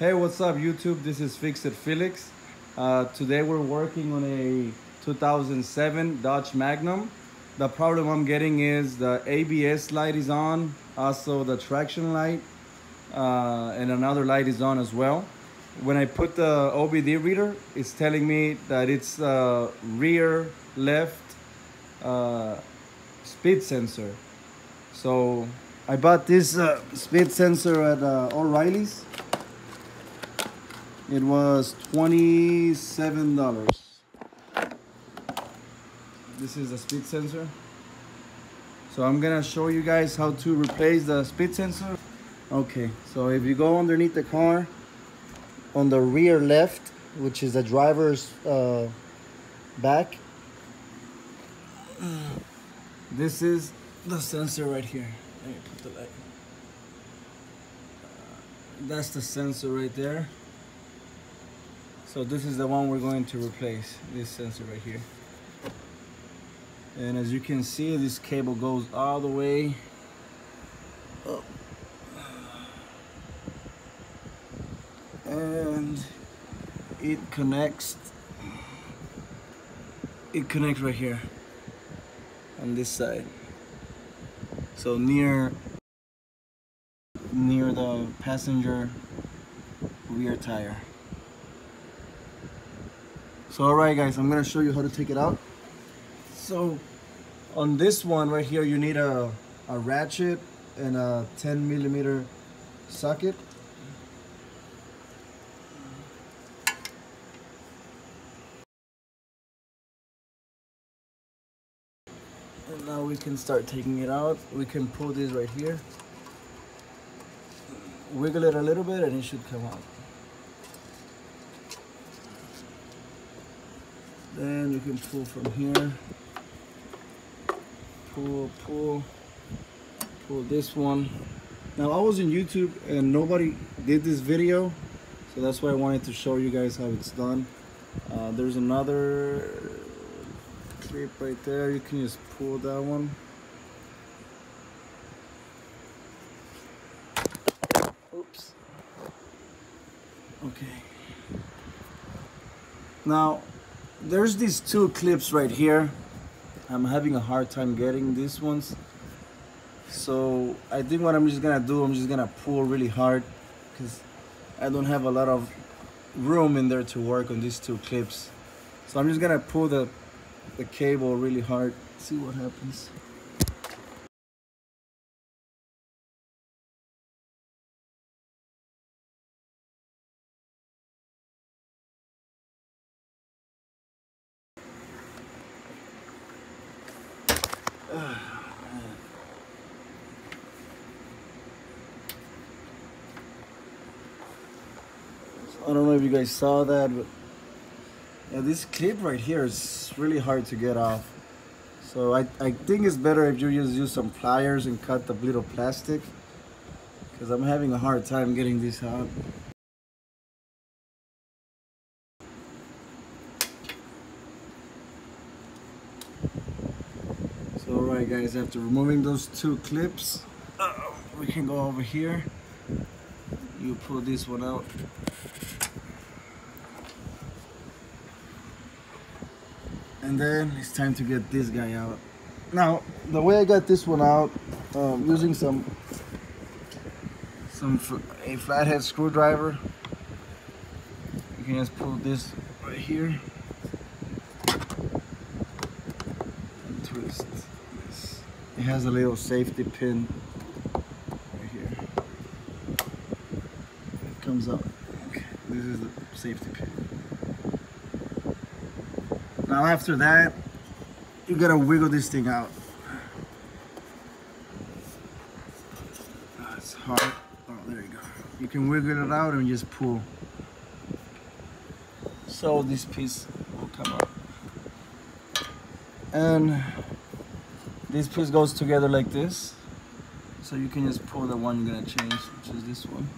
Hey, what's up YouTube? This is Felix. Today we're working on a 2007 Dodge Magnum. The problem I'm getting is the ABS light is on, also the traction light, and another light is on as well. When I put the OBD reader, it's telling me that it's rear left speed sensor. So I bought this speed sensor at O'Reilly's. It was $27. This is the speed sensor. So I'm gonna show you guys how to replace the speed sensor. Okay, so if you go underneath the car, on the rear left, which is the driver's back, this is the sensor right here. Let me put the light. That's the sensor right there. So this is the one we're going to replace, this sensor right here. And as you can see, this cable goes all the way up. And it connects right here on this side. So near the passenger rear tire. So alright guys, I'm gonna show you how to take it out. So on this one right here, you need a ratchet and a 10mm socket. And now we can start taking it out. We can pull this right here, wiggle it a little bit, and it should come out. Then you can pull from here, pull this one. Now I was in YouTube and nobody did this video, so that's why I wanted to show you guys how it's done. There's another clip right there. You can just pull that one. Oops. Okay. Now there's these two clips right here. I'm having a hard time getting these ones. So I think what I'm just gonna do, I'm just gonna pull really hard because I don't have a lot of room in there to work on these two clips. So I'm just gonna pull the cable really hard, see what happens. I don't know if you guys saw that, but yeah, this clip right here is really hard to get off. So I think it's better if you just use some pliers and cut the little plastic, because I'm having a hard time getting this out. So alright guys, after removing those two clips, we can go over here. You pull this one out. And then it's time to get this guy out. Now, the way I got this one out, using a flathead screwdriver. You can just pull this right here and twist this. It has a little safety pin right here. It comes out. Okay, this is the safety pin. Now after that, you gotta wiggle this thing out. Oh, it's hard. Oh, there you go. You can wiggle it out and just pull. So this piece will come out. And this piece goes together like this. So you can just pull the one you're gonna change, which is this one.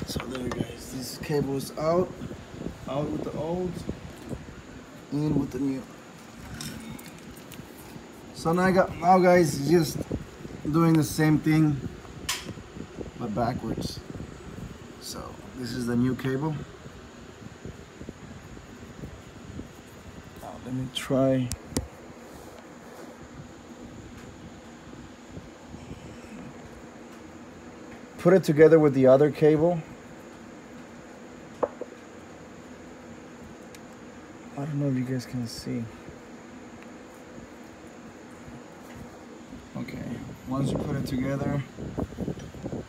So there guys, this cable is out. Out with the old, in with the new. So now guys, just doing the same thing. but backwards. So this is the new cable. Now let me try. Put it together with the other cable. I don't know if you guys can see. Okay, once you put it together,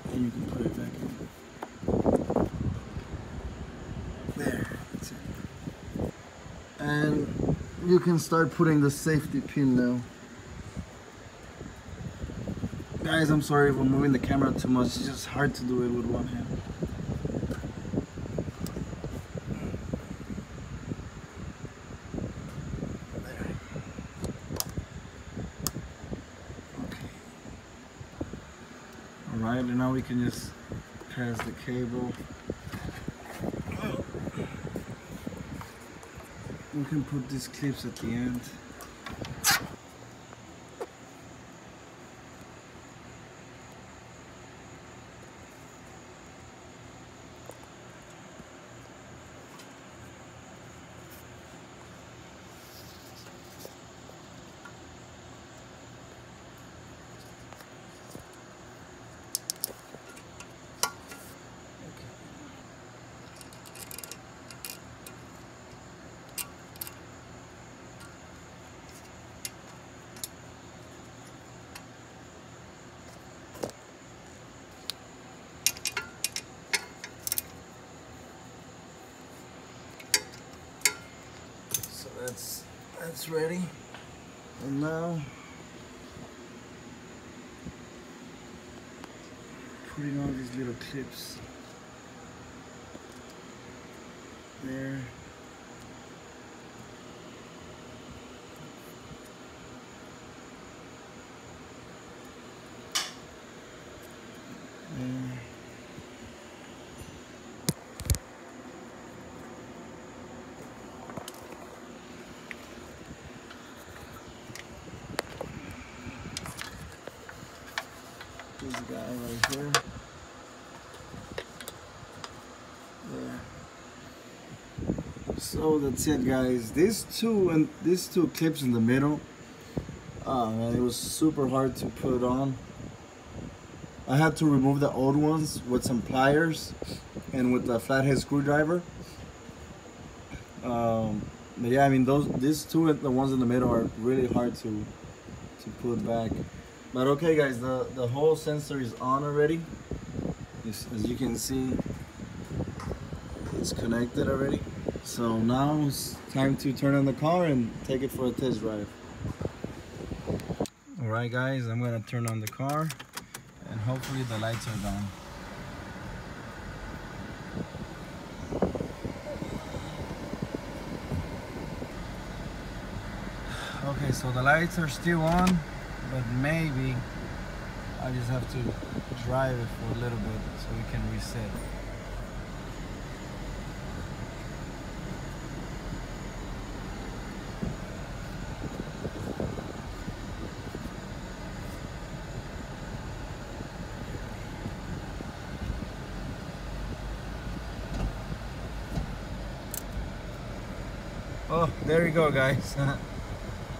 then you can put it back in. There, that's it. And you can start putting the safety pin now. Guys, I'm sorry if I'm moving the camera too much. It's just hard to do it with one hand. There. Okay. Alright, and now we can just pass the cable. We can put these clips at the end. That's ready. And now putting all these little clips there. There. This guy right here. There. So that's it, guys. These two clips in the middle. Oh man, it was super hard to put on. I had to remove the old ones with some pliers and with the flathead screwdriver. But yeah, I mean these two, the ones in the middle, are really hard to put back. But okay guys, the whole sensor is on already. As you can see, it's connected already. So now it's time to turn on the car and take it for a test drive. Alright guys, I'm gonna turn on the car and hopefully the lights are on. Okay, so the lights are still on, but maybe I just have to drive it for a little bit so we can reset. Oh, there you go guys.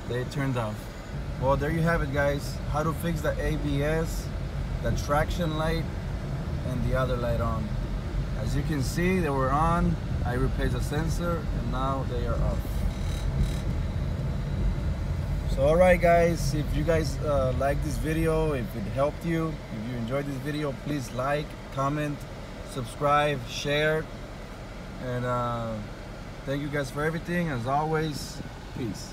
They turned off. Well, there you have it guys. How to fix the ABS, the traction light, and the other light on. As you can see, they were on. I replaced the sensor and now they are off. So alright guys, if you guys like this video, if it helped you, if you enjoyed this video, please like, comment, subscribe, share, and thank you guys for everything. As always, peace.